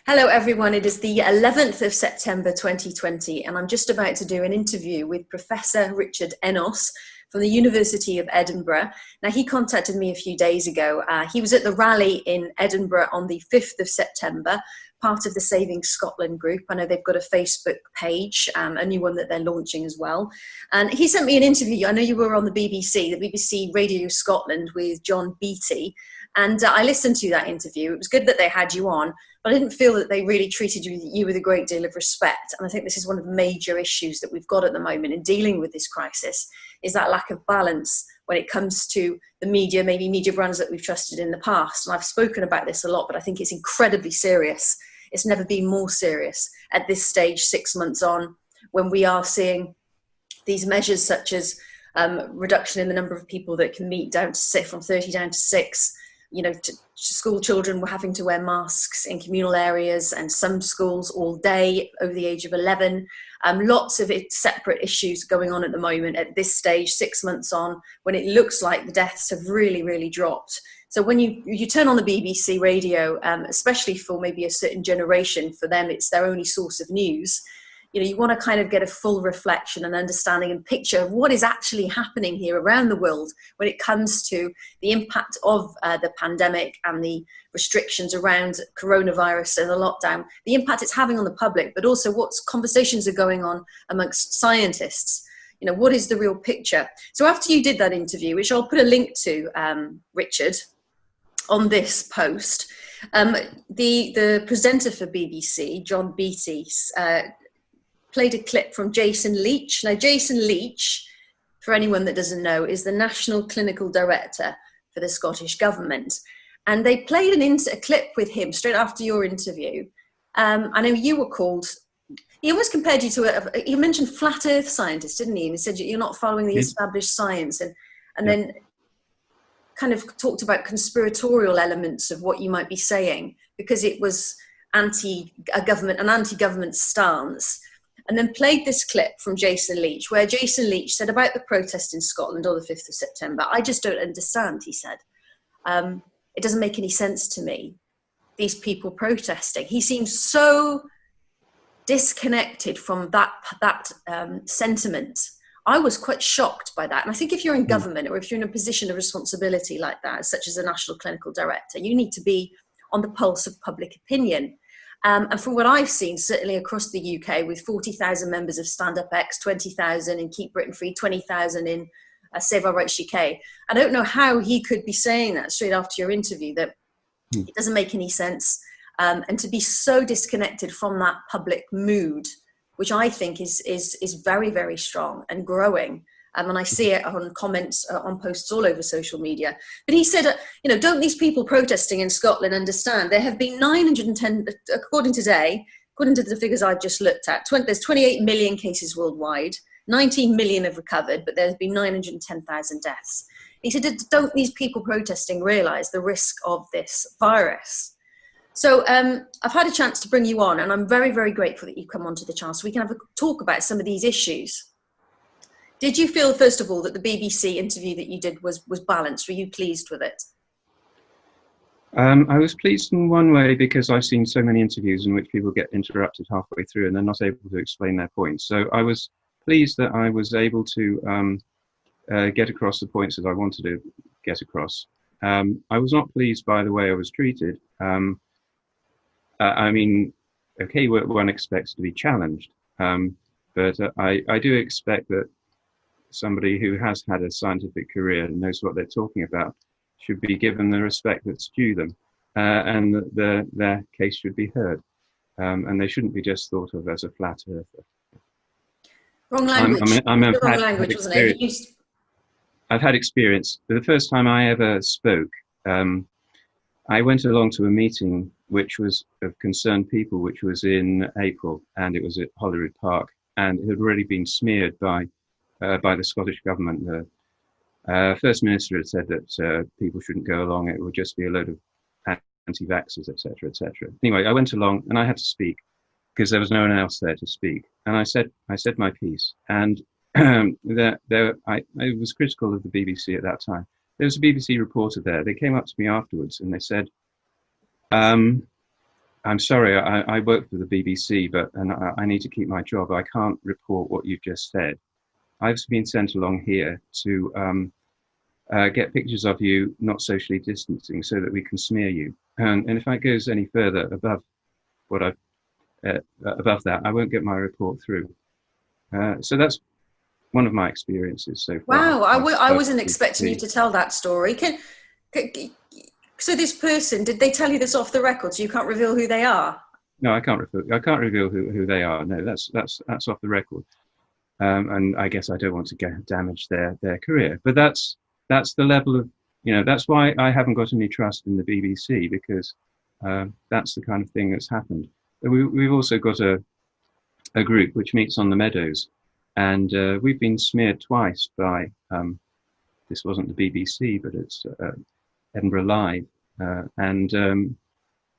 Hello, everyone. It is the 11th of September 2020, and I'm just about to do an interview with Professor Richard Ennos from the University of Edinburgh. Now, he contacted me a few days ago. He was at the rally in Edinburgh on the 5th of September, part of the Saving Scotland group. I know they've got a Facebook page, a new one that they're launching as well. And he sent me an interview. I know you were on the BBC Radio Scotland with John Beattie. And I listened to that interview. It was good that they had you on, but I didn't feel that they really treated you with a great deal of respect. And I think this is one of the major issues that we've got at the moment in dealing with this crisis, is that lack of balance when it comes to the media, maybe media brands that we've trusted in the past. And I've spoken about this a lot, but I think it's incredibly serious. It's never been more serious at this stage, 6 months on, when we are seeing these measures such as reduction in the number of people that can meet down to six, from 30 down to 6. School children were having to wear masks in communal areas, and some schools all day over the age of 11. Lots of separate issues going on at the moment at this stage, 6 months on, when it looks like the deaths have really, really dropped. So when you turn on the BBC radio, especially for maybe a certain generation, for them it's their only source of news. You want to kind of get a full reflection and understanding and picture of what is actually happening here around the world when it comes to the impact of the pandemic and the restrictions around coronavirus and the lockdown, the impact it's having on the public, but also what conversations are going on amongst scientists. What is the real picture? So after you did that interview, which I'll put a link to, Richard, on this post, the presenter for BBC, John Beattie, played a clip from Jason Leach. Now, Jason Leach, for anyone that doesn't know, is the National Clinical Director for the Scottish Government. And they played a clip with him straight after your interview. I know you were called, he almost compared you to, he mentioned flat earth scientists, didn't he? And he said you're not following the established science. And then kind of talked about conspiratorial elements of what you might be saying, because it was an anti-government stance. And then played this clip from Jason Leach, where Jason Leach said about the protest in Scotland on the 5th of September, "I just don't understand," he said. "It doesn't make any sense to me, these people protesting." He seems so disconnected from that sentiment. I was quite shocked by that. And I think if you're in government, or if you're in a position of responsibility like that, such as a National Clinical Director, you need to be on the pulse of public opinion. And from what I've seen, certainly across the UK, with 40,000 members of Stand Up X, 20,000 in Keep Britain Free, 20,000 in Save Our Rights UK, I don't know how he could be saying that straight after your interview, that it doesn't make any sense. And to be so disconnected from that public mood, which I think is very, very strong and growing. And I see it on comments, on posts all over social media. But he said, don't these people protesting in Scotland understand? There have been 910, according to the figures I've just looked at, there's 28 million cases worldwide, 19 million have recovered, but there's been 910,000 deaths. He said, don't these people protesting realise the risk of this virus? So I've had a chance to bring you on, and I'm very, very grateful that you've come onto the channel so we can have a talk about some of these issues. Did you feel, first of all, that the BBC interview that you did was balanced? Were you pleased with it? I was pleased in one way because I've seen so many interviews in which people get interrupted halfway through and they're not able to explain their points. So I was pleased that I was able to get across the points that I wanted to get across. I was not pleased by the way I was treated. I mean, okay, one expects to be challenged, but I do expect that somebody who has had a scientific career and knows what they're talking about should be given the respect that's due them, and that their case should be heard, and they shouldn't be just thought of as a flat earther. Wrong language. Wrong language, wasn't it? I've had experience. The first time I ever spoke, I went along to a meeting which was of concerned people, which was in April, and it was at Holyrood Park, and it had already been smeared by the Scottish government. The First Minister had said that people shouldn't go along, it would just be a load of anti-vaxxers, etc., etc. Anyway, I went along and I had to speak because there was no one else there to speak. And I said my piece. And I was critical of the BBC at that time. There was a BBC reporter there. They came up to me afterwards and they said, I'm sorry, I work for the BBC, I need to keep my job. I can't report what you've just said. I've been sent along here to get pictures of you not socially distancing so that we can smear you. And if it goes any further what I've above that, I won't get my report through. So that's one of my experiences so far. Wow, I wasn't expecting you to tell that story. So this person, did they tell you this off the record, so you can't reveal who they are? No, I can't reveal who they are. No, that's off the record. And I guess I don't want to damage their career. But that's the level of, that's why I haven't got any trust in the BBC, because that's the kind of thing that's happened. We've also got a group which meets on the Meadows, and we've been smeared twice by, this wasn't the BBC, but it's Edinburgh Live, and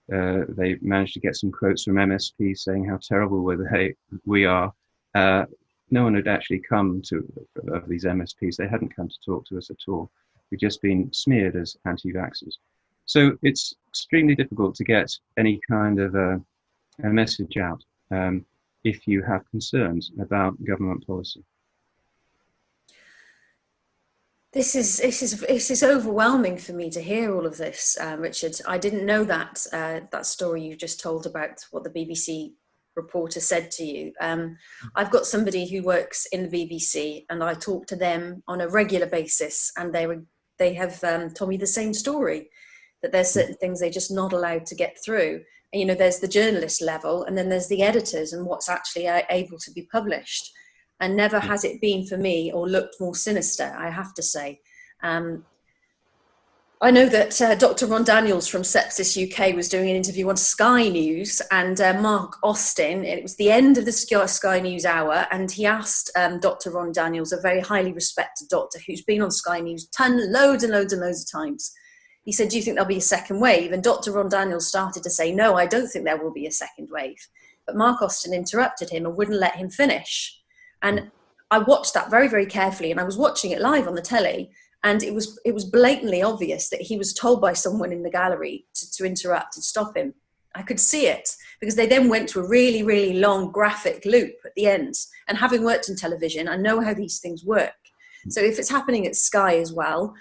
they managed to get some quotes from MSP saying how terrible we are. No one had actually come of these MSPs. They hadn't come to talk to us at all. We've just been smeared as anti-vaxxers. So it's extremely difficult to get any kind of a message out if you have concerns about government policy. This is overwhelming for me to hear all of this, Richard. I didn't know that that story you just told about what the BBC reporter said to you. I've got somebody who works in the BBC, and I talk to them on a regular basis, and they have told me the same story, that there's certain things they're just not allowed to get through. And, there's the journalist level, and then there's the editors and what's actually able to be published. And never has it been for me or looked more sinister, I have to say. I know that Dr. Ron Daniels from Sepsis UK was doing an interview on Sky News, and Mark Austin, it was the end of the Sky News hour, and he asked Dr. Ron Daniels, a very highly respected doctor who's been on Sky News loads and loads of times. He said, do you think there'll be a second wave? And Dr. Ron Daniels started to say, no, I don't think there will be a second wave. But Mark Austin interrupted him and wouldn't let him finish. And I watched that very, very carefully, and I was watching it live on the telly, and it was blatantly obvious that he was told by someone in the gallery to interrupt and stop him. I could see it, because they then went to a really, really long graphic loop at the end. And having worked in television, I know how these things work. So if it's happening at Sky as well,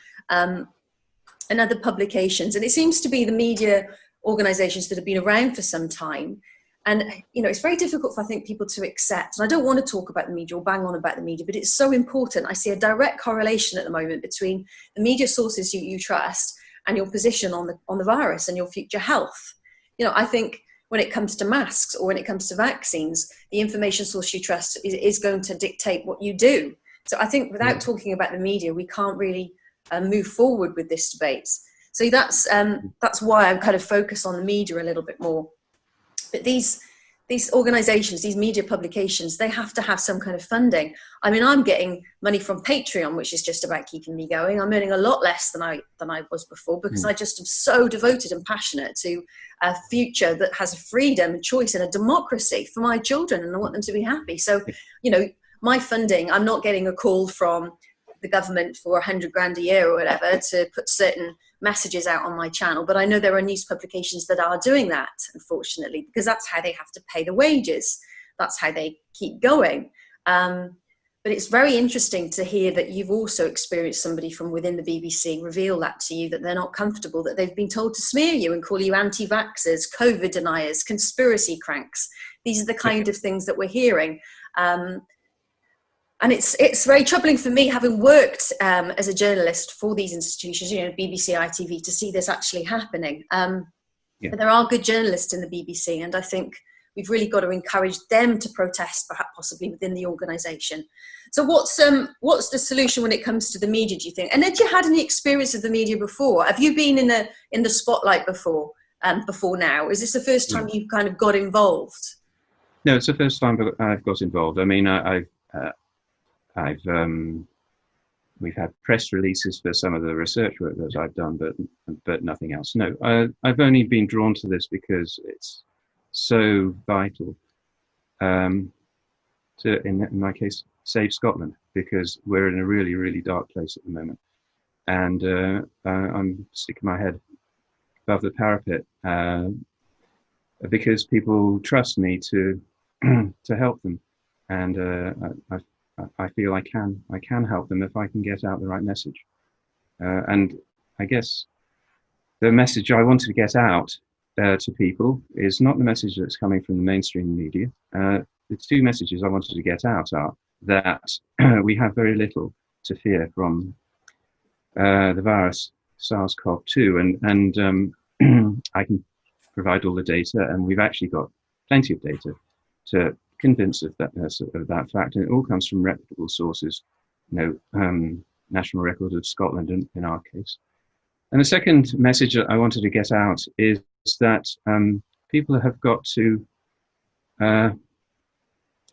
and other publications, and it seems to be the media organizations that have been around for some time. And, it's very difficult for, I think, people to accept. And I don't want to talk about the media or bang on about the media, but it's so important. I see a direct correlation at the moment between the media sources you trust and your position on the virus and your future health. I think when it comes to masks or when it comes to vaccines, the information source you trust is going to dictate what you do. So I think without talking about the media, we can't really move forward with this debate. So that's why I'm kind of focused on the media a little bit more. But these organizations, these media publications, they have to have some kind of funding. I mean, I'm getting money from Patreon, which is just about keeping me going. I'm earning a lot less than I was before, because I just am so devoted and passionate to a future that has freedom and choice and a democracy for my children, and I want them to be happy. So, my funding, I'm not getting a call from the government for 100 grand a year or whatever to put certain messages out on my channel. But I know there are news publications that are doing that, unfortunately, because that's how they have to pay the wages. That's how they keep going. But it's very interesting to hear that you've also experienced somebody from within the BBC reveal that to you, that they're not comfortable, that they've been told to smear you and call you anti-vaxxers, COVID deniers, conspiracy cranks. These are the kind of things that we're hearing. And it's very troubling for me, having worked as a journalist for these institutions, BBC, ITV, to see this actually happening. But there are good journalists in the BBC, and I think we've really got to encourage them to protest, perhaps possibly within the organisation. So what's the solution when it comes to the media, do you think? And had you had any experience of the media before? Have you been in the spotlight before now? Is this the first time you've kind of got involved? No, it's the first time I've got involved. I mean, we've had press releases for some of the research work that I've done, but nothing else. No, I've only been drawn to this because it's so vital to, in my case, save Scotland, because we're in a really, really dark place at the moment. And I'm sticking my head above the parapet, because people trust me to to help them, and I feel I can help them if I can get out the right message. And I guess the message I wanted to get out to people is not the message that's coming from the mainstream media. The two messages I wanted to get out are that we have very little to fear from the virus SARS-CoV-2, and I can provide all the data, and we've actually got plenty of data to convince of that fact, and it all comes from reputable sources, National Record of Scotland in our case. And the second message that I wanted to get out is that people have got to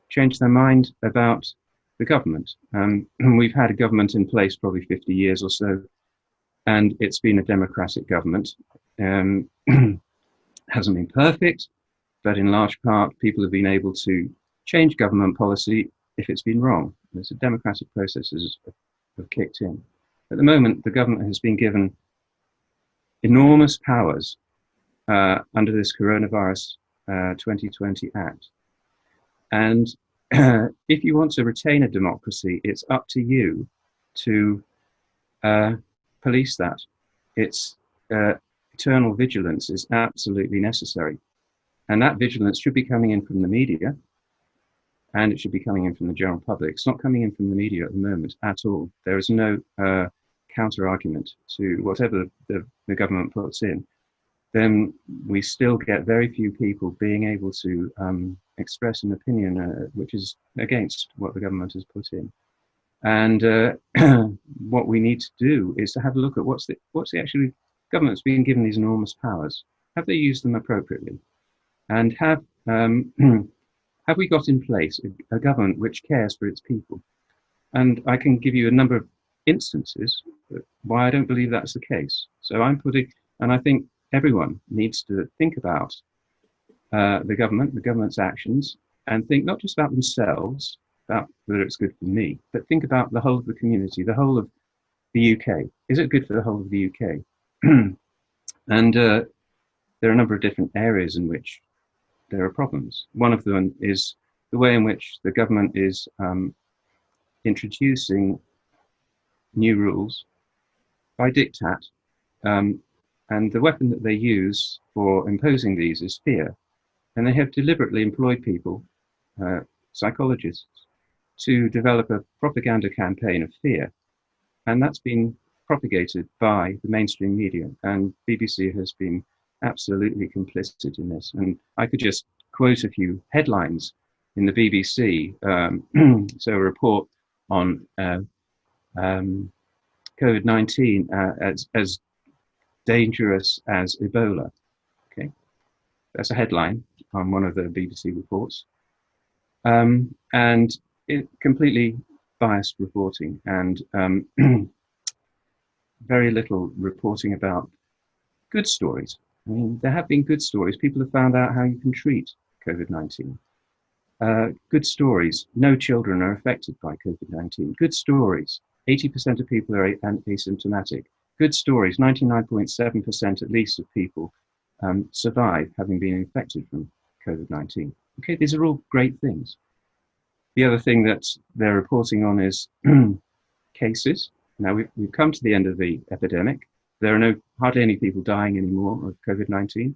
change their mind about the government. We've had a government in place probably 50 years or so, and it's been a democratic government. Hasn't been perfect, but in large part, people have been able to change government policy if it's been wrong. There's a democratic processes have kicked in. At the moment, the government has been given enormous powers under this Coronavirus 2020 Act. And if you want to retain a democracy, it's up to you to police that. It's eternal vigilance is absolutely necessary. And that vigilance should be coming in from the media, and it should be coming in from the general public. It's not coming in from the media at the moment at all. There is no counter-argument to whatever the government puts in. Then we still get very few people being able to express an opinion which is against what the government has put in. And what we need to do is to have a look at what's the actually government's been given these enormous powers. Have they used them appropriately? And have we got in place a government which cares for its people? And I can give you a number of instances why I don't believe that's the case. So and I think everyone needs to think about the government's actions, and think not just about themselves, about whether it's good for me, but think about the whole of the community, the whole of the UK. Is it good for the whole of the UK? And there are a number of different areas in which there are problems. One of them is the way in which the government is introducing new rules by diktat, and the weapon that they use for imposing these is fear. And they have deliberately employed people, psychologists, to develop a propaganda campaign of fear. And that's been propagated by the mainstream media, and BBC has been absolutely complicit in this. And I could just quote a few headlines in the BBC. So a report on COVID-19 as dangerous as Ebola. Okay, that's a headline on one of the BBC reports, and it completely biased reporting, and very little reporting about good stories. I mean, there have been good stories. People have found out how you can treat COVID-19. Good stories. No children are affected by COVID-19. Good stories. 80% of people are asymptomatic. Good stories. 99.7% at least of people survive having been infected from COVID-19. Okay, these are all great things. The other thing that they're reporting on is cases. Now we've come to the end of the epidemic. There are hardly any people dying anymore of COVID-19.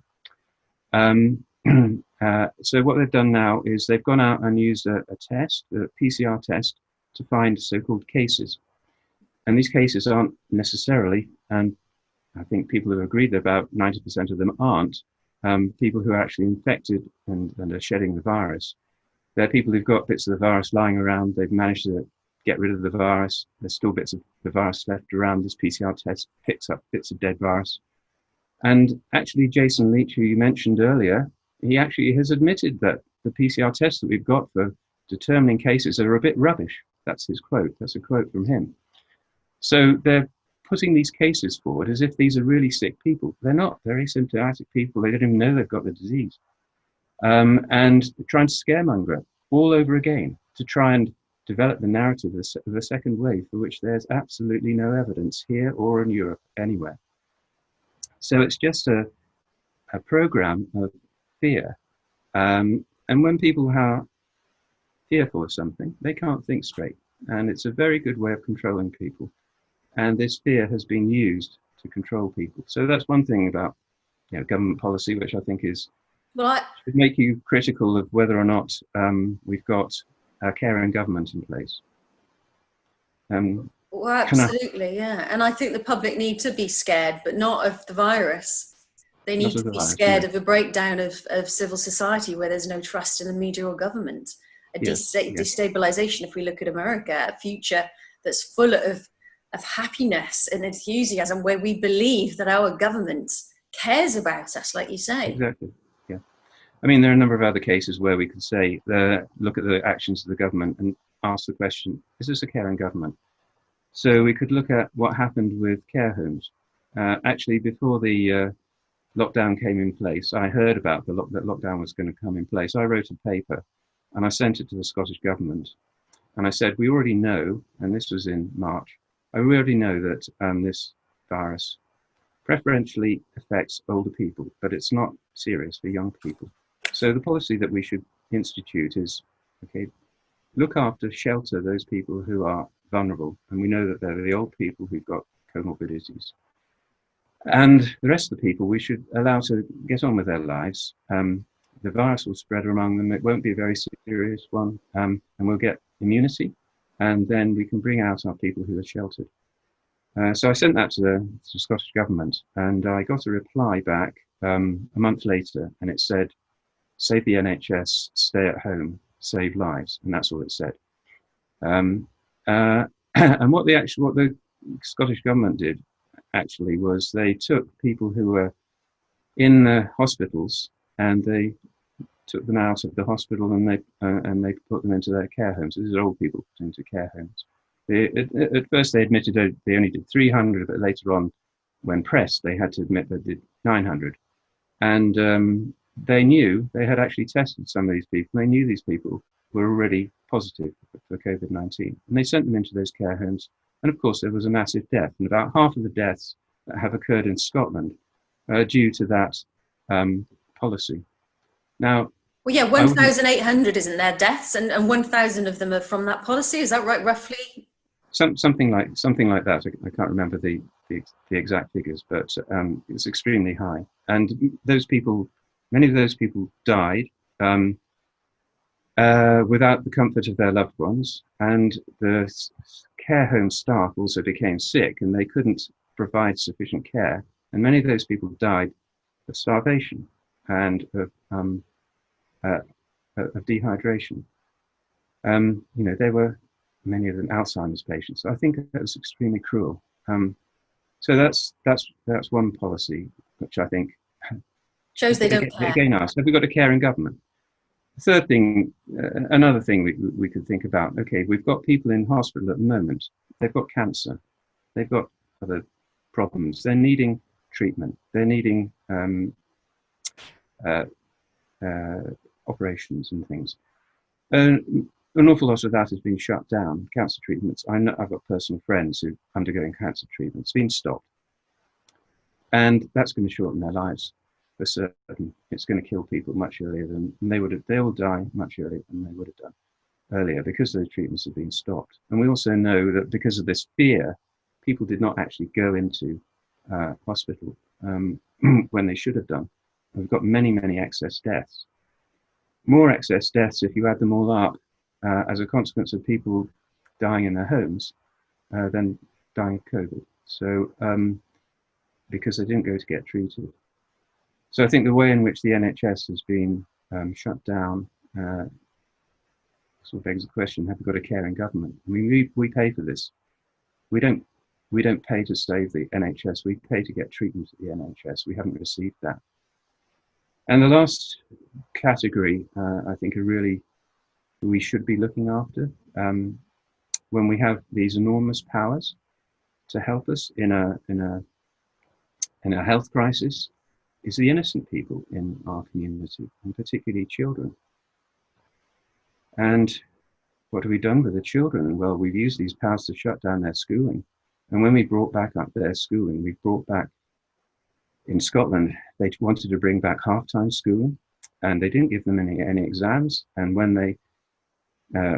So what they've done now is they've gone out and used a test, a PCR test, to find so-called cases. And these cases aren't necessarily, and I think people have agreed that about 90% of them aren't, people who are actually infected and are shedding the virus. They're people who've got bits of the virus lying around. They've managed to get rid of the virus. There's still bits of the virus left around. This PCR test picks up bits of dead virus. And actually, Jason Leach, who you mentioned earlier, he actually has admitted that the PCR tests that we've got for determining cases are a bit rubbish. That's his quote. That's a quote from him. So they're putting these cases forward as if these are really sick people. They're not. They're asymptomatic people. They don't even know they've got the disease. And trying to scaremonger all over again to try and develop the narrative of the second wave, for which there's absolutely no evidence here or in Europe anywhere. So it's just a program of fear. And when people are fearful of something, they can't think straight. And it's a very good way of controlling people. And this fear has been used to control people. So that's one thing about government policy, which I think is should make you critical of whether or not we've got a caring government in place. Well, absolutely, yeah. And I think the public need to be scared, but not of the virus. They need to be scared of a breakdown of civil society where there's no trust in the media or government. Destabilization, if we look at America, a future that's full of happiness and enthusiasm, where we believe that our government cares about us, like you say. Exactly, yeah. I mean, there are a number of other cases where we could say, look at the actions of the government and ask the question, is this a caring government? So we could look at what happened with care homes. Actually, before the lockdown came in place, I heard about that lockdown was going to come in place. I wrote a paper and I sent it to the Scottish government. And I said, we already know, and this was in March, we already know that this virus preferentially affects older people, but it's not serious for young people. So the policy that we should institute is, okay, look after, shelter those people who are vulnerable. And we know that they're the old people who've got comorbidities. And the rest of the people we should allow to get on with their lives. The virus will spread among them. It won't be a very serious one. And we'll get immunity. And then we can bring out our people who are sheltered. So I sent that to the Scottish government, and I got a reply back a month later, and it said, save the NHS, stay at home, save lives. And that's all it said. And what the Scottish government did actually was they took people who were in the hospitals and they took them out of the hospital and they put them into their care homes. These are old people put into care homes. At first they admitted they only did 300, but later on, when pressed, they had to admit they did 900. And they knew, they had actually tested some of these people. They knew these people were already positive for COVID-19. And they sent them into those care homes. And of course, there was a massive death. And about half of the deaths that have occurred in Scotland are due to that policy. Now, well, yeah, 1,800 isn't there deaths, and 1,000 of them are from that policy. Is that right, roughly? Something like that. I can't remember the exact figures, but it's extremely high. And those people, many of those people died without the comfort of their loved ones, and the care home staff also became sick, and they couldn't provide sufficient care. And many of those people died of starvation and of dehydration. They were, many of them, Alzheimer's patients. So I think that was extremely cruel. So that's one policy which I think shows they don't care. Again, ask, have we got a caring government? The third thing, another thing we could think about. Okay, we've got people in hospital at the moment. They've got cancer. They've got other problems. They're needing treatment. They're needing operations and things. An awful lot of that has been shut down. Cancer treatments, I've got personal friends who are undergoing cancer treatments, been stopped. And that's going to shorten their lives for certain. It's going to kill people much earlier than they will die much earlier than they would have done earlier because those treatments have been stopped. And we also know that because of this fear, people did not actually go into hospital when they should have done. We've got many, many excess deaths. More excess deaths, if you add them all up, as a consequence of people dying in their homes than dying of COVID. So, because they didn't go to get treated. So I think the way in which the NHS has been shut down sort of begs the question, have we got a caring government? I mean, we pay for this. We don't pay to save the NHS, we pay to get treatment at the NHS. We haven't received that. And the last category, I think, are really we should be looking after when we have these enormous powers to help us in a health crisis, is the innocent people in our community, and particularly children. And what have we done with the children? Well, we've used these powers to shut down their schooling. And when we brought back up their schooling, we brought back, in Scotland, they wanted to bring back half-time schooling. and they didn't give them any exams. And when they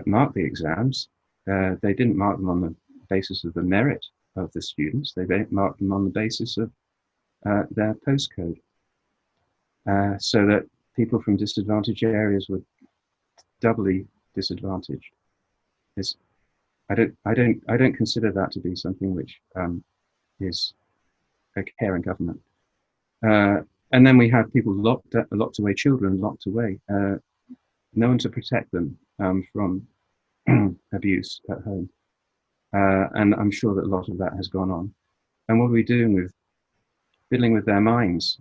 marked the exams, they didn't mark them on the basis of the merit of the students. They marked them on the basis of their postcode, so that people from disadvantaged areas were doubly disadvantaged. I don't consider that to be something which is a caring government. And then we have people locked away, children locked away, no one to protect them from abuse at home. And I'm sure that a lot of that has gone on. And what are we doing with fiddling with their minds?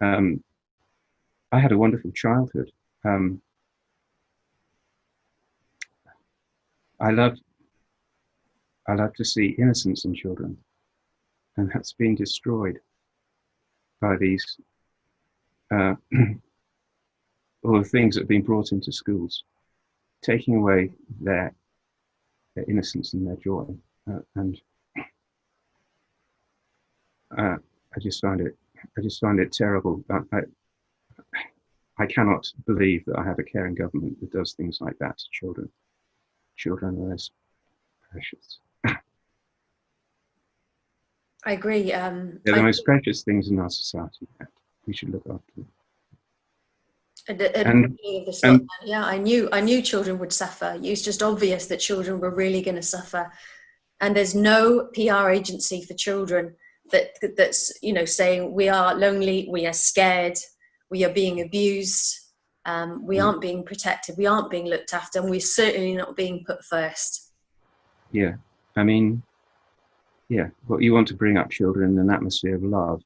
I had a wonderful childhood. I love to see innocence in children, and that's been destroyed by these all the things that have been brought into schools, taking away their innocence and their joy, and I just find it terrible. I cannot believe that I have a caring government that does things like that to children. Children are as precious. I agree. They're the most precious things in our society that we should look after. Yeah, I knew children would suffer. It was just obvious that children were really going to suffer, and there's no PR agency for children that's saying we are lonely, we are scared, we are being abused, we aren't being protected, we aren't being looked after, and we're certainly not being put first. Yeah, I mean, yeah, well, you want to bring up children in an atmosphere of love,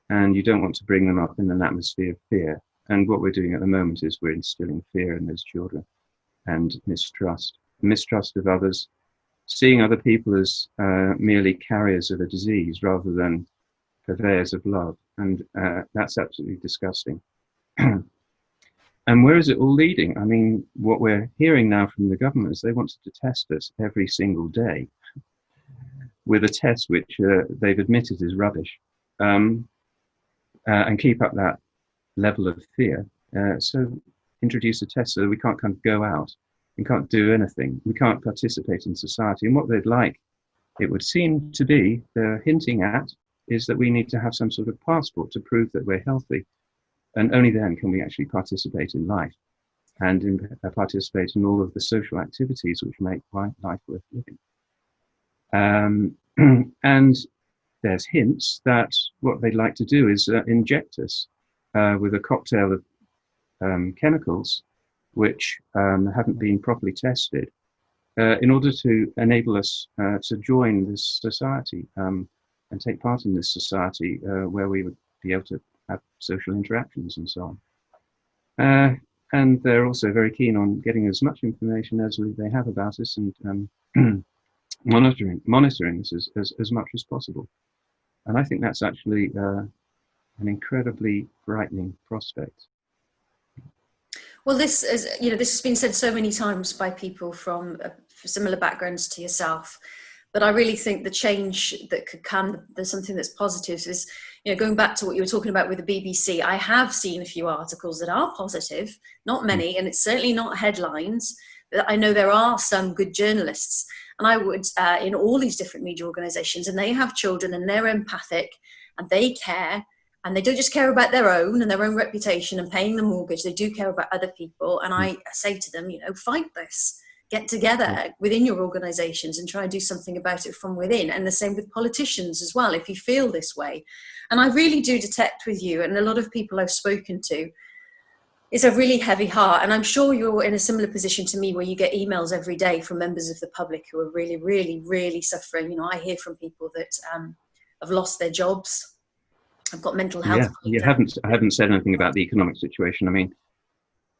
and you don't want to bring them up in an atmosphere of fear. And what we're doing at the moment is we're instilling fear in those children, and mistrust of others, seeing other people as merely carriers of a disease rather than purveyors of love. And that's absolutely disgusting. And where is it all leading? I mean, what we're hearing now from the government is they want to test us every single day with a test which they've admitted is rubbish, and keep up that level of fear. So introduce a test so that we can't kind of go out, we can't do anything, we can't participate in society. And what they'd like, it would seem to be, they're hinting at, is that we need to have some sort of passport to prove that we're healthy. And only then can we actually participate in life and participate in all of the social activities which make life worth living. And there's hints that what they'd like to do is inject us with a cocktail of chemicals which haven't been properly tested in order to enable us to join this society and take part in this society where we would be able to have social interactions and so on. And they're also very keen on getting as much information as they have about us and monitoring us as much as possible. And I think that's actually an incredibly frightening prospect. Well, this has been said so many times by people from similar backgrounds to yourself. But I really think the change that could come, there's something that's positive, is, going back to what you were talking about with the BBC, I have seen a few articles that are positive, not many, and it's certainly not headlines, but I know there are some good journalists. And I would, in all these different media organisations, and they have children and they're empathic and they care, and they don't just care about their own and their own reputation and paying the mortgage, they do care about other people. And I say to them, fight this. Get together within your organisations and try and do something about it from within. And the same with politicians as well, if you feel this way. And I really do detect with you, and a lot of people I've spoken to, it's a really heavy heart. And I'm sure you're in a similar position to me where you get emails every day from members of the public who are really, really, really suffering. I hear from people that have lost their jobs. I've got mental health. Yeah, I haven't said anything about the economic situation. I mean,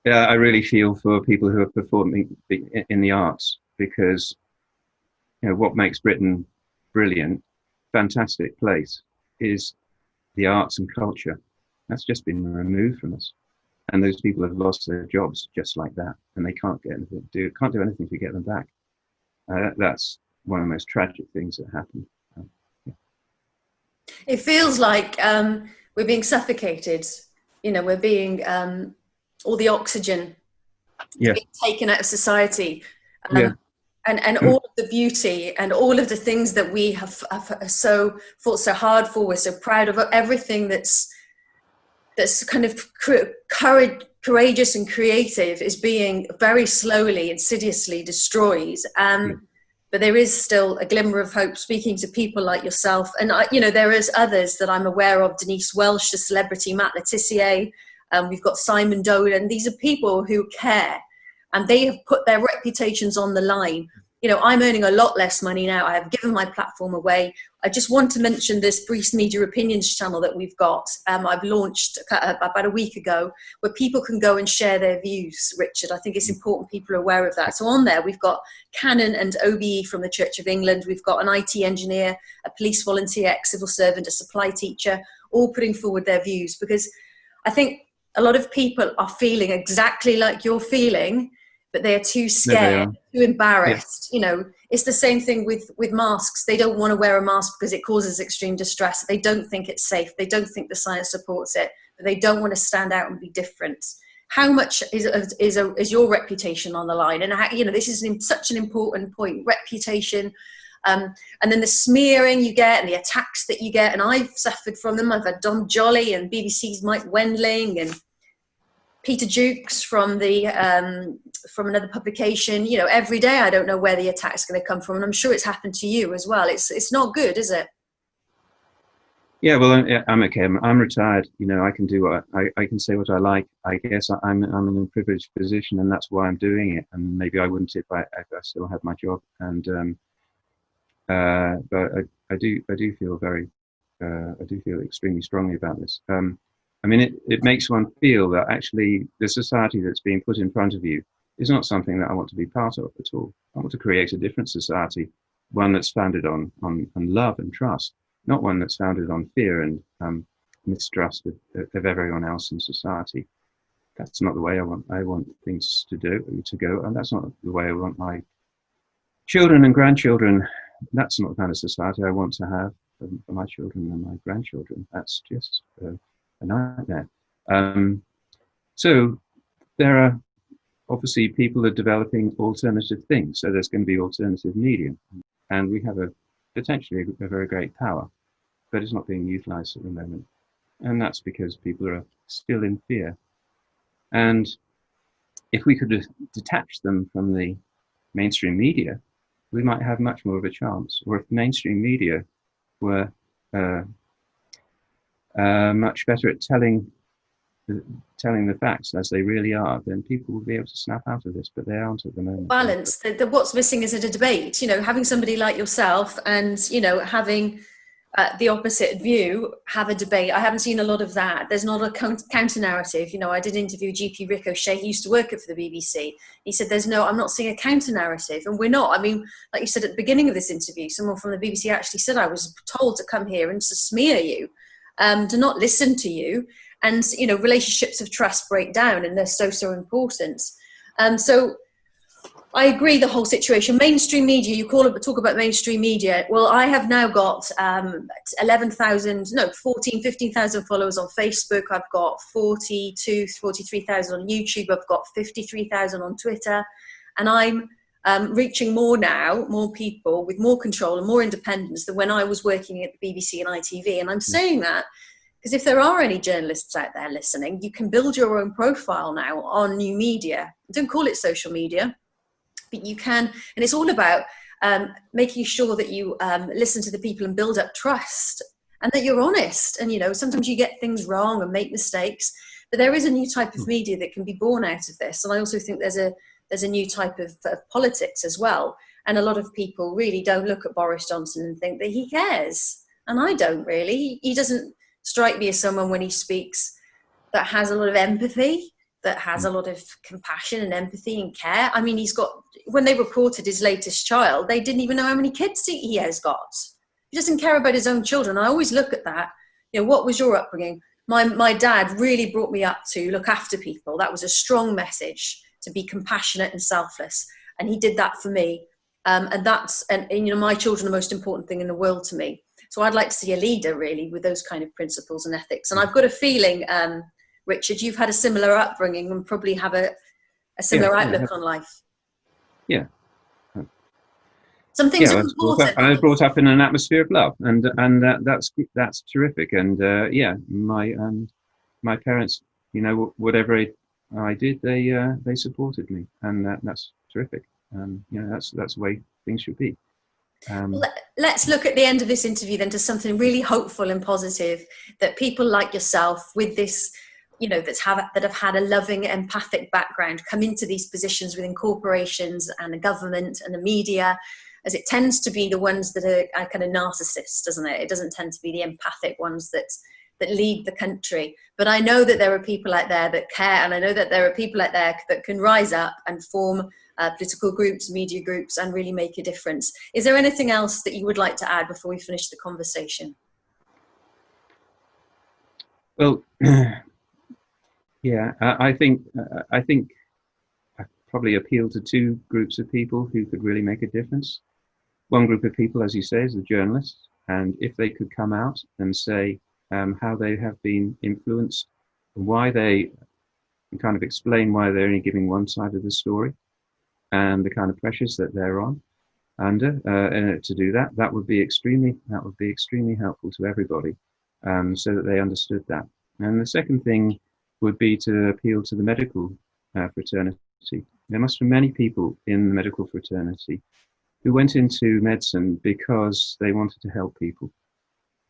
I really feel for people who are performing in the arts, because what makes Britain brilliant, fantastic place, is the arts and culture. That's just been removed from us, and those people have lost their jobs just like that, and they can't do anything to get them back. That's one of the most tragic things that happened. It feels like we're being suffocated. we're being, all the oxygen Yeah. being taken out of society. Yeah. And all of the beauty and all of the things that we have so fought so hard for, we're so proud of, everything that's kind of courageous and creative is being very slowly, insidiously destroyed. But there is still a glimmer of hope, speaking to people like yourself. And, there is others that I'm aware of, Denise Welsh, the celebrity, Matt Letizia, we've got Simon Dolan. These are people who care, and they have put their reputations on the line. I'm earning a lot less money now. I have given my platform away. I just want to mention this Brief Media Opinions channel that we've got. I've launched about a week ago, where people can go and share their views, Richard. I think it's important people are aware of that. So on there, we've got Canon and OBE from the Church of England. We've got an IT engineer, a police volunteer, ex-civil servant, a supply teacher, all putting forward their views, because I think a lot of people are feeling exactly like you're feeling, but they are too scared, too embarrassed. Yeah. It's the same thing with masks. They don't want to wear a mask because it causes extreme distress. They don't think it's safe. They don't think the science supports it, but they don't want to stand out and be different. How much is your reputation on the line? And this is such an important point, reputation. And then the smearing you get and the attacks that you get, and I've suffered from them. I've had Dom Jolly and BBC's Mike Wendling and Peter Jukes from another publication. Every day I don't know where the attack's going to come from, and I'm sure it's happened to you as well. It's not good, is it? Yeah, well, I'm okay. I'm retired. I can do what I can say what I like. I guess I'm in a privileged position, and that's why I'm doing it. And maybe I wouldn't if I still had my job. And but I do feel extremely strongly about this. It makes one feel that actually the society that's being put in front of you is not something that I want to be part of at all. I want to create a different society, one that's founded on love and trust, not one that's founded on fear and mistrust of everyone else in society. That's not the way I want things to go, and that's not the way I want my children and grandchildren. That's not the kind of society I want to have for my children and my grandchildren. That's just a nightmare. So there are obviously people are developing alternative things. So there's going to be alternative media, and we have potentially a very great power, but it's not being utilized at the moment. And that's because people are still in fear. And if we could detach them from the mainstream media, we might have much more of a chance. Or if mainstream media were much better at telling the facts as they really are, then people will be able to snap out of this, but they aren't at the moment. Balance. What's missing is a debate. Having somebody like yourself and having the opposite view have a debate. I haven't seen a lot of that. There's not a counter narrative. I did interview GP Ricochet. He used to work for the BBC. He said, I'm not seeing a counter narrative, and we're not. Like you said at the beginning of this interview, someone from the BBC actually said, I was told to come here and to smear you, to not listen to you. And, relationships of trust break down, and they're so important. So I agree, the whole situation. Mainstream media, talk about mainstream media. Well, I have now got 15,000 followers on Facebook. I've got 43,000 on YouTube. I've got 53,000 on Twitter. And I'm reaching more people with more control and more independence than when I was working at the BBC and ITV. And I'm saying that because if there are any journalists out there listening, you can build your own profile now on new media. Don't call it social media, but you can. And it's all about making sure that you listen to the people and build up trust, and that you're honest. And, sometimes you get things wrong and make mistakes, but there is a new type of media that can be born out of this. And I also think there's a new type of politics as well. And a lot of people really don't look at Boris Johnson and think that he cares. And I don't really. He doesn't strike me as someone, when he speaks, that has a lot of empathy, that has a lot of compassion and empathy and care. When they reported his latest child, they didn't even know how many kids he has got. He doesn't care about his own children. I always look at that. What was your upbringing? My dad really brought me up to look after people. That was a strong message, to be compassionate and selfless. And he did that for me. And my children are the most important thing in the world to me. So I'd like to see a leader really with those kind of principles and ethics. And I've got a feeling Richard, you've had a similar upbringing and probably have a similar outlook on life. Yeah. Some things are important. I was brought up in an atmosphere of love, and that's terrific. And my parents, you know, whatever I did, they supported me, and that's terrific. You know, that's the way things should be. Let's look at the end of this interview then to something really hopeful and positive, that people like yourself with this, you know, that have had a loving, empathic background come into these positions within corporations and the government and the media, as it tends to be the ones that are kind of narcissists, doesn't it? It doesn't tend to be the empathic ones that lead the country. But I know that there are people out there that care, and I know that there are people out there that can rise up and form political groups, media groups, and really make a difference. Is there anything else that you would like to add before we finish the conversation? Well, yeah, I think I probably appeal to two groups of people who could really make a difference. One group of people, as you say, is the journalists, and if they could come out and say how they have been influenced, why they kind of explain why they're only giving one side of the story, and the kind of pressures that they're under to do that, that would be extremely helpful to everybody, so that they understood that. And the second thing would be to appeal to the medical fraternity. There must be many people in the medical fraternity who went into medicine because they wanted to help people.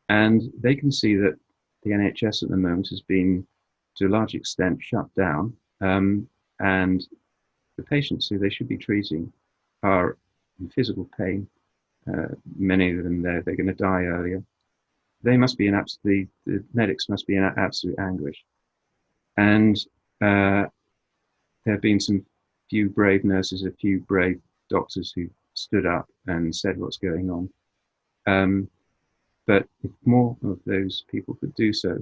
And they can see that the NHS at the moment has been, to a large extent, shut down. And the patients who they should be treating are in physical pain. Many of them, they're going to die earlier. They must be the medics must be in absolute anguish. And there have been some few brave nurses, a few brave doctors who stood up and said what's going on. But if more of those people could do so,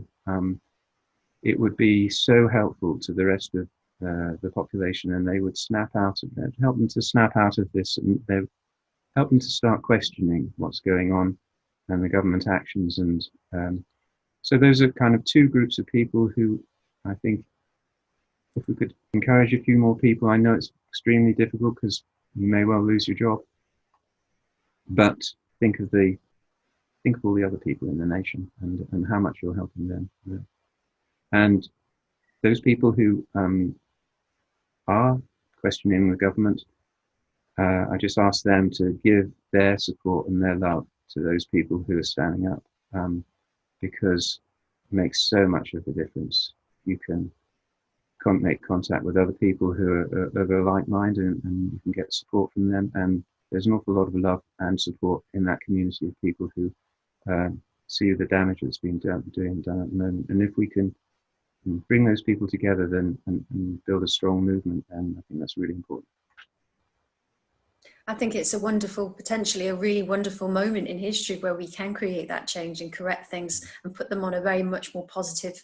it would be so helpful to the rest of the population, and they would snap out of it, help them to snap out of this, and they help them to start questioning what's going on and the government actions. And so those are kind of two groups of people who I think, if we could encourage a few more people. I know it's extremely difficult because you may well lose your job, but think of all the other people in the nation and how much you're helping them. And those people who are questioning the government, I just ask them to give their support and their love to those people who are standing up, because it makes so much of a difference. You can make contact with other people who are of a like mind, and you can get support from them. And there's an awful lot of love and support in that community of people who see the damage that's been done at the moment. And if we can bring those people together then and build a strong movement, then I think that's really important. I think it's a wonderful, potentially a really wonderful moment in history where we can create that change and correct things and put them on a very much more positive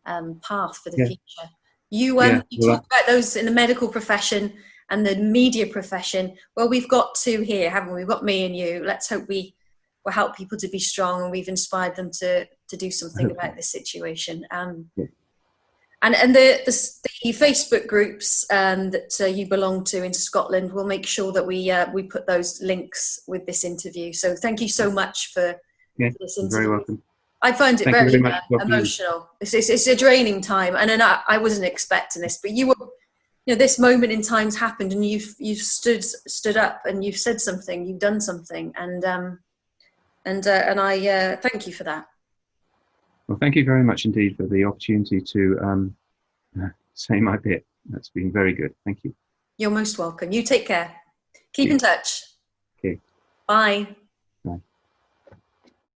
path for the future. You talk about those in the medical profession and the media profession. Well, we've got two here, haven't we? We've got me and you. Let's hope we will help people to be strong, and we've inspired them to do something about this situation. And the Facebook groups that you belong to in Scotland, we'll make sure that we put those links with this interview. So thank you so much for this interview. Very welcome. I find it very emotional. It's a draining time, and I wasn't expecting this, but this moment in time's happened, and you've stood up and you've said something, you've done something, and I thank you for that. Well, thank you very much indeed for the opportunity to say my bit. That's been very good. Thank you. You're most welcome. You take care. Keep in touch. Okay. Bye.